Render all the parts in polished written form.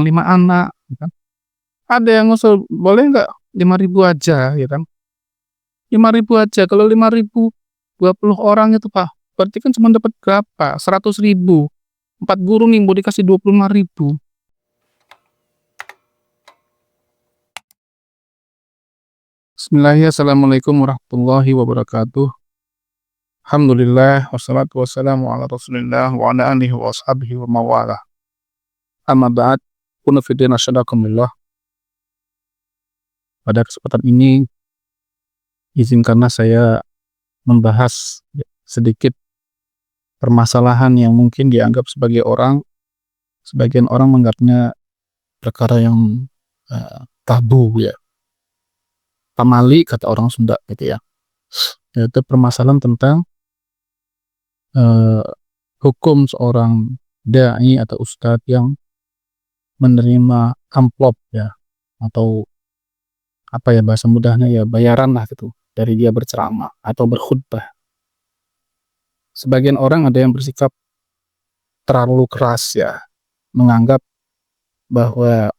5 anak, ya kan. Ada yang ngusul, "Boleh nggak 5.000 aja?" Ya kan. 5.000 aja, kalau 5.000 20 orang itu, Pak, berarti kan cuma dapat berapa, 100.000. 4 guru nih mau dikasih 25.000. Bismillahirrahmanirrahim. Assalamualaikum warahmatullahi wabarakatuh. Alhamdulillah wassalatu wassalamu ala Rasulillah wa ala alihi wa ashabihi wa mawalah. Amma ba'd. Kuna fiddin asyhadakumullah. Pada kesempatan ini izinkanlah saya membahas sedikit permasalahan yang mungkin dianggap sebagian orang menganggapnya perkara yang tabu ya. Pamali kata orang Sunda gitu ya. Yaitu permasalahan tentang hukum seorang dai atau ustadz yang menerima amplop ya, atau apa ya bahasa mudahnya ya, bayaran lah gitu dari dia berceramah atau berkhutbah. Sebagian orang ada yang bersikap terlalu keras ya, menganggap bahwa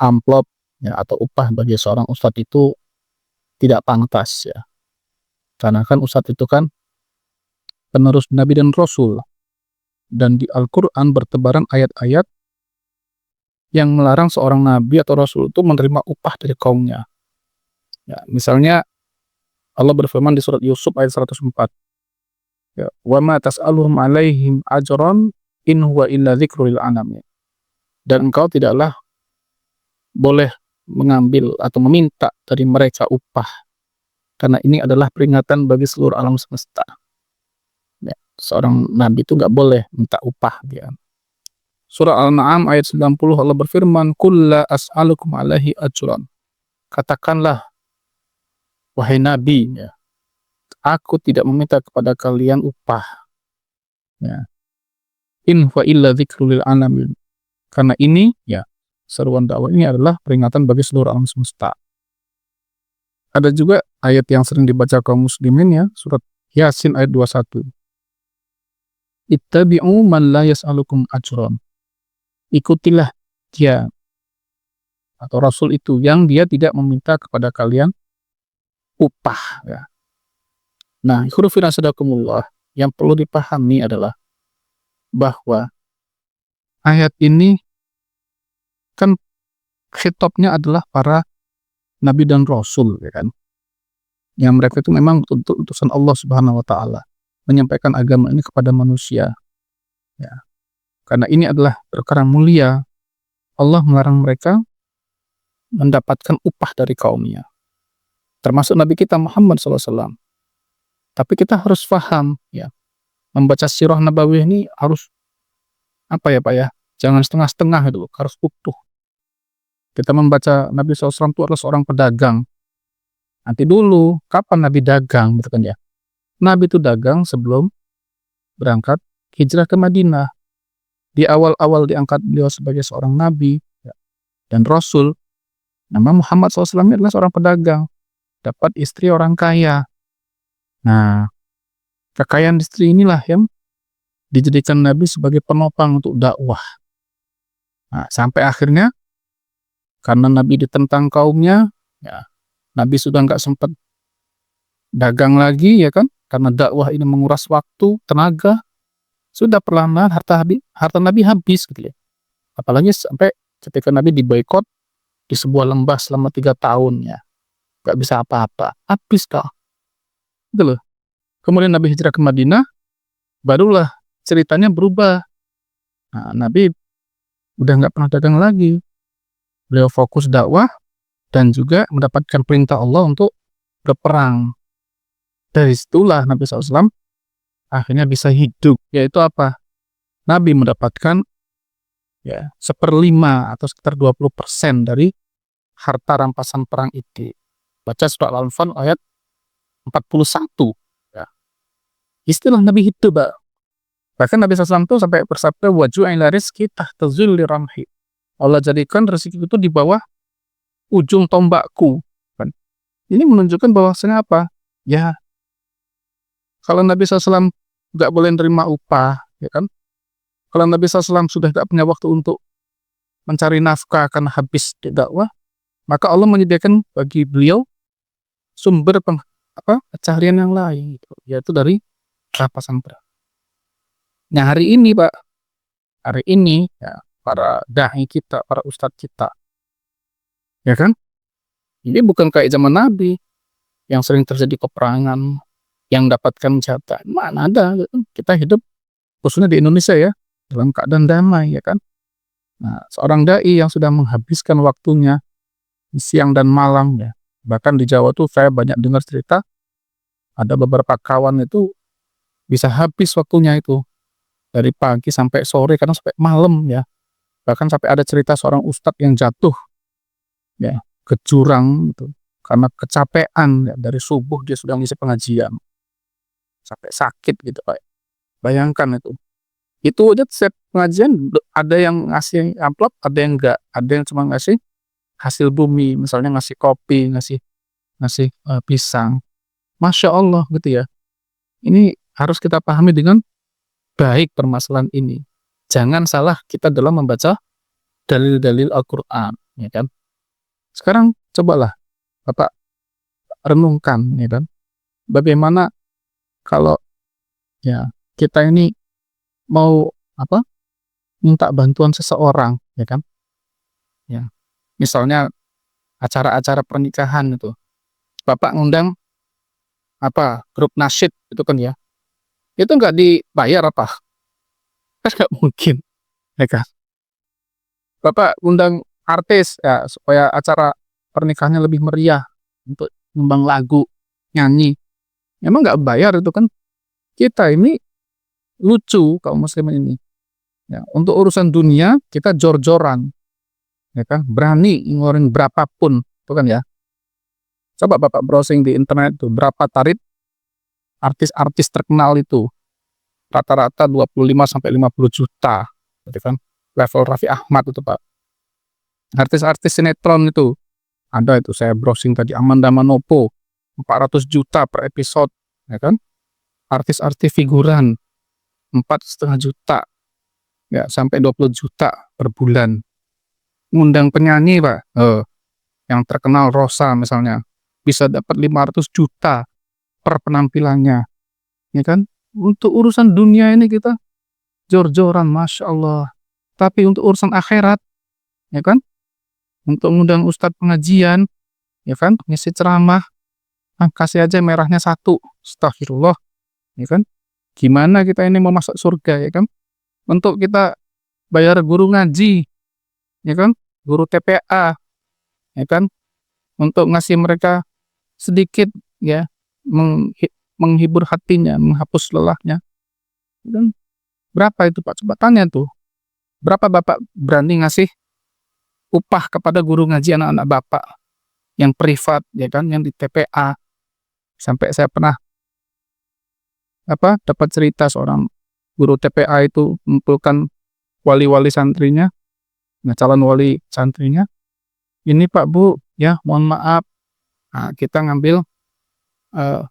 amplop ya atau upah bagi seorang ustadz itu tidak pantas ya. Karena kan ustadz itu kan penerus Nabi dan Rasul, dan di Al-Quran bertebaran ayat-ayat yang melarang seorang Nabi atau Rasul itu menerima upah dari kaumnya ya. Misalnya Allah berfirman di surat Yusuf ayat 104 ya, "Wa ma tas'aluhum 'alaihim ajran in huwa illa dzikrul lil alamin." Dan engkau tidaklah boleh mengambil atau meminta dari mereka upah, karena ini adalah peringatan bagi seluruh alam semesta ya. Seorang nabi itu nggak boleh minta upah dia. Surah Al-An'am ayat 90 Allah berfirman, "Qul la as'alukum 'alaihi ajran." Katakanlah, wahai nabi ya, aku tidak meminta kepada kalian upah ya. In huwa illa dzikrul lil alamin. Karena ini ya, seruan dakwah ini adalah peringatan bagi seluruh alam semesta. Ada juga ayat yang sering dibaca kaum muslimin ya, surat Yasin ayat 21. Ittabi'u man la yas'alukum ajran. Ikutilah dia atau Rasul itu yang dia tidak meminta kepada kalian upah ya. Nah, ikhwafina sadakumullah, yang perlu dipahami adalah bahwa ayat ini kan khitabnya adalah para nabi dan rasul ya kan. Yang mereka itu memang untuk utusan Allah Subhanahu wa taala, menyampaikan agama ini kepada manusia ya. Karena ini adalah perkara mulia, Allah melarang mereka mendapatkan upah dari kaumnya, termasuk Nabi kita Muhammad SAW. Tapi kita harus paham ya, membaca sirah nabawiyah ini harus apa ya Pak ya, jangan setengah-setengah itu, harus utuh. Kita membaca Nabi SAW itu adalah seorang pedagang. Nanti dulu, kapan Nabi dagang gitu kan ya. Nabi itu dagang sebelum berangkat hijrah ke Madinah. Di awal-awal diangkat beliau sebagai seorang nabi ya, dan rasul, nama Muhammad SAW adalah seorang pedagang, dapat istri orang kaya. Nah, kekayaan istri inilah yang dijadikan Nabi sebagai penopang untuk dakwah. Nah, sampai akhirnya karena Nabi ditentang kaumnya, ya, Nabi sudah nggak sempat dagang lagi ya kan, karena dakwah ini menguras waktu, tenaga. Sudah perlahan-lahan harta Nabi habis gitu ya. Apalagi sampai ketika Nabi diboikot di sebuah lembah selama 3 tahun ya, nggak bisa apa-apa, habis dah. Gitu loh. Kemudian Nabi hijrah ke Madinah, barulah ceritanya berubah. Nah, Nabi udah nggak pernah dagang lagi. Beliau fokus dakwah dan juga mendapatkan perintah Allah untuk berperang. Dari situlah Nabi SAW akhirnya bisa hidup, yaitu apa? Nabi mendapatkan ya 1/5 atau sekitar 20% dari harta rampasan perang itu. Baca surah Al-Anfal ayat 41 ya. Istilah Nabi hidup, Pak. Bahkan Nabi SAW itu sampai bersabda, "Wa ju'ila rizqi tahta zilli ramhi." Allah jadikan rezeki itu di bawah ujung tombakku. Kan? Ini menunjukkan bahwasanya apa? Ya, kalau Nabi SAW nggak boleh nerima upah, ya kan? Kalau Nabi SAW sudah nggak punya waktu untuk mencari nafkah karena habis di dakwah, maka Allah menyediakan bagi beliau sumber pencaharian yang lain gitu, yaitu dari rampasan perang. Nah, hari ini Pak, hari ini ya para dai kita, para ustadz kita, ya kan? Ini bukan kayak zaman Nabi yang sering terjadi peperangan, yang dapatkan jatah. Mana ada gitu. Kita hidup khususnya di Indonesia ya dalam keadaan damai ya kan. Nah, seorang dai yang sudah menghabiskan waktunya di siang dan malam ya. Bahkan di Jawa tuh saya banyak dengar cerita ada beberapa kawan itu bisa habis waktunya itu dari pagi sampai sore, kadang sampai malam ya. Bahkan sampai ada cerita seorang ustadz yang jatuh ya ke jurang gitu karena kecapean ya, dari subuh dia sudah ngisi pengajian sampai sakit gitu Pak. Bayangkan itu aja set pengajian ada yang ngasih amplop, ada yang enggak, ada yang cuma ngasih hasil bumi, misalnya ngasih kopi, ngasih pisang. Masya Allah gitu ya. Ini harus kita pahami dengan baik permasalahan ini. Jangan salah kita dalam membaca dalil-dalil Al-Quran, ya kan? Sekarang cobalah Bapak renungkan, ya kan? Bagaimana kalau ya kita ini mau minta bantuan seseorang, ya kan? Ya, misalnya acara-acara pernikahan itu, Bapak ngundang grup nasyid itu kan ya, itu nggak dibayar apa? Kan nggak mungkin, ya kan? Bapak undang artis ya supaya acara pernikahannya lebih meriah untuk nyumbang lagu, nyanyi. Memang nggak bayar itu kan. Kita ini lucu kaum muslimin ini. Ya, untuk urusan dunia kita jor-joran, ya kan? Berani ngeluarin berapapun, itu kan ya. Coba Bapak browsing di internet tuh berapa tarif artis-artis terkenal itu. Rata-rata 25 sampai 50 juta. Gitu kan? Level Raffi Ahmad itu, Pak. Artis-artis sinetron itu ada itu saya browsing tadi Amanda Manopo 400 juta per episode, ya kan? Artis-artis figuran 4,5 juta ya sampai 20 juta per bulan. Ngundang penyanyi Pak, yang terkenal Rosa misalnya bisa dapat 500 juta per penampilannya, ya kan? Untuk urusan dunia ini kita jor-joran, Masya Allah. Tapi untuk urusan akhirat, ya kan? Untuk ngundang ustadz pengajian, ya kan? Ngisi ceramah, kasih aja merahnya 1, astagfirullah, ya kan? Gimana kita ini mau masuk surga, ya kan? Untuk kita bayar guru ngaji, ya kan? Guru TPA, ya kan? Untuk ngasih mereka sedikit, ya, menghibur hatinya, menghapus lelahnya. Dan berapa itu Pak? Coba tanya tuh. Berapa Bapak berani ngasih upah kepada guru ngaji anak-anak Bapak yang privat, ya kan? Yang di TPA. Sampai saya pernah dapat cerita seorang guru TPA itu mengumpulkan wali-wali santrinya, nah calon wali santrinya. Ini Pak Bu, ya mohon maaf, kita ngambil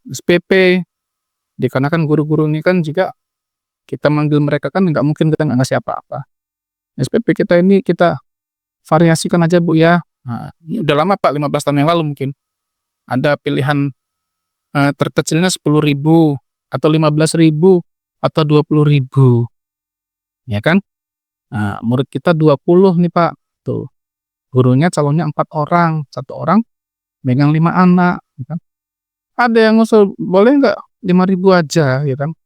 SPP, dikarenakan guru-guru ini kan jika kita manggil mereka kan nggak mungkin kita nggak ngasih apa-apa. SPP kita ini kita variasikan aja Bu ya. Nah, ini udah lama Pak, 15 tahun yang lalu mungkin. Ada pilihan terkecilnya 10.000 atau 15.000 atau 20.000, ya kan? Nah, murid kita 20 nih Pak, tuh gurunya calonnya 4 orang, 1 orang megang 5 anak, ya kan? Ada yang ngusul, boleh nggak 5.000 aja, ya kan?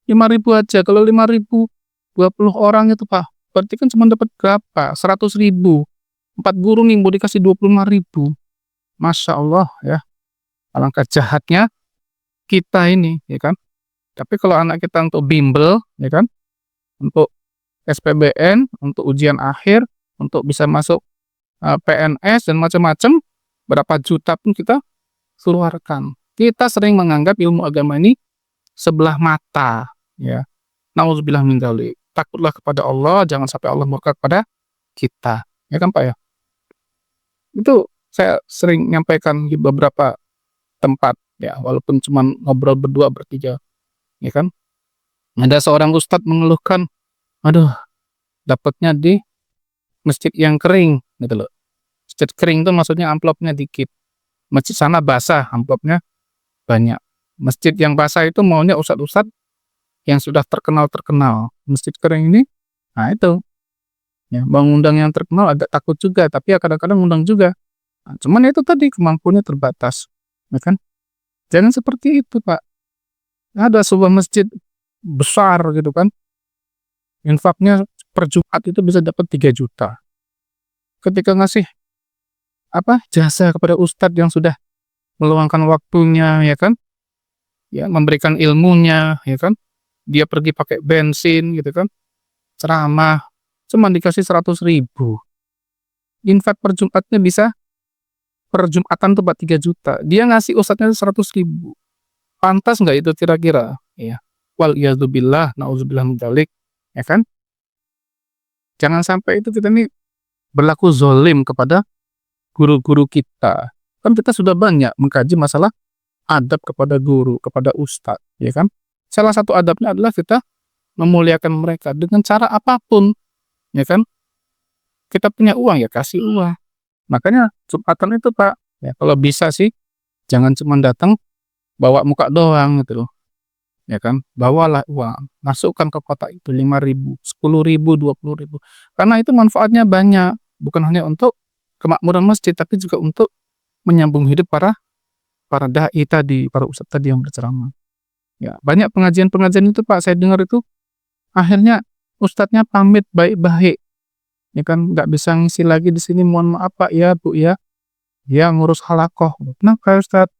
5.000 aja, kalau 5.000 20 orang itu Pak, berarti kan cuma dapat berapa? 100.000. 4 guru nih mau dikasih 25.000. Masya Allah ya, alangkah jahatnya kita ini, ya kan? Tapi kalau anak kita untuk bimbel, ya kan? Untuk SPBN, untuk ujian akhir, untuk bisa masuk PNS dan macam-macam, berapa juta pun kita keluarkan. Kita sering menganggap ilmu agama ini sebelah mata, ya. Nauzubillah min dzalik. Takutlah kepada Allah, jangan sampai Allah murka kepada kita. Ya kan Pak ya? Itu saya sering nyampaikan di beberapa tempat ya, walaupun cuma ngobrol berdua bertiga, ya kan? Ada seorang ustadz mengeluhkan, aduh, dapatnya di masjid yang kering gitu loh. Masjid kering itu maksudnya amplopnya dikit. Masjid sana basah, amplopnya banyak. Masjid yang basah itu maunya ustadz-ustadz yang sudah terkenal-terkenal. Masjid kering ini, nah itu, ya, mau ngundang yang terkenal agak takut juga, tapi ya kadang-kadang ngundang juga. Nah, cuman itu tadi kemampuannya terbatas, ya kan? Jangan seperti itu, Pak. Ada sebuah masjid besar gitu kan, infaknya per Jumat itu bisa dapat 3 juta. Ketika ngasih jasa kepada ustadz yang sudah meluangkan waktunya, ya kan, ya memberikan ilmunya, ya kan, dia pergi pakai bensin gitu kan, ceramah, cuman dikasih 100.000. Infak per Jumatnya bisa per Jumatan tuh Pak 3 juta. Dia ngasih ustadznya 100.000. Pantas nggak itu kira-kira? Ya. Wal iyadzubillah, nauzubillah min dzalik, ya kan? Jangan sampai itu kita nih berlaku zolim kepada guru-guru kita. Kan kita sudah banyak mengkaji masalah adab kepada guru, kepada ustadz, ya kan? Salah satu adabnya adalah kita memuliakan mereka dengan cara apapun, ya kan? Kita punya uang ya kasih uang. Makanya Jumatan itu Pak, ya kalau bisa sih jangan cuma datang bawa muka doang gitu loh. Ya kan? Bawalah uang, masukkan ke kotak itu 5.000, 10.000, 20.000. Karena itu manfaatnya banyak, bukan hanya untuk kemakmuran masjid tapi juga untuk menyambung hidup para dai tadi, para ustadz tadi yang berceramah. Ya, banyak pengajian-pengajian itu Pak, saya dengar itu akhirnya ustadznya pamit baik-baik. Ya kan nggak bisa ngisi lagi di sini, mohon maaf Pak ya Bu ya. Dia ngurus halakoh. Kenapa Ustadz?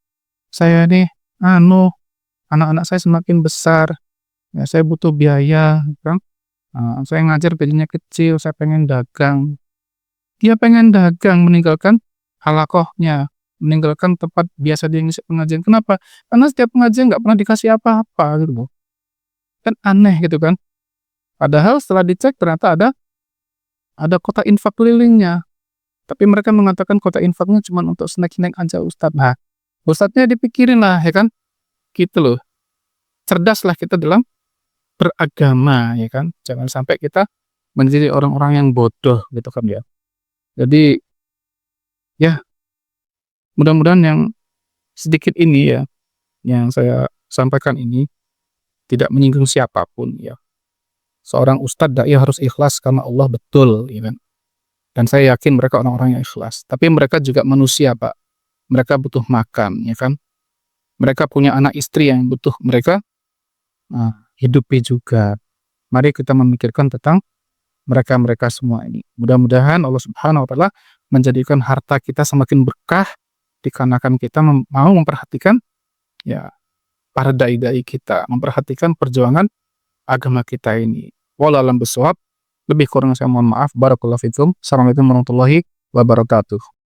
Saya nih anak-anak saya semakin besar. Ya saya butuh biaya, kan. Saya ngajar gajinya kecil, saya pengen dagang. Dia pengen dagang meninggalkan halakohnya, meninggalkan tempat biasa dia ngisi pengajian. Kenapa? Karena setiap pengajian nggak pernah dikasih apa-apa gitu loh. Kan aneh gitu kan. Padahal setelah dicek ternyata ada kotak infak kelilingnya. Tapi mereka mengatakan kotak infaknya cuma untuk snack-snack aja Ustadz. Nah, Ustadznya dipikirin lah ya kan. Gitu loh. Cerdaslah kita dalam beragama ya kan. Jangan sampai kita menjadi orang-orang yang bodoh gitu kan ya. Jadi ya mudah-mudahan yang sedikit ini ya yang saya sampaikan ini tidak menyinggung siapapun ya. Seorang ustadz dai harus ikhlas karena Allah betul ya kan. Dan saya yakin mereka orang-orang yang ikhlas. Tapi mereka juga manusia, Pak. Mereka butuh makan, ya kan? Mereka punya anak istri yang butuh mereka hidupi juga. Mari kita memikirkan tentang mereka-mereka semua ini. Mudah-mudahan Allah Subhanahu wa Ta'ala menjadikan harta kita semakin berkah dikarenakan kita mau memperhatikan ya para dai-dai kita, memperhatikan perjuangan agama kita ini. Wallahu a'lam bishawab. Lebih kurang saya mohon maaf. Barakallahu fikum. Assalamualaikum warahmatullahi wabarakatuh.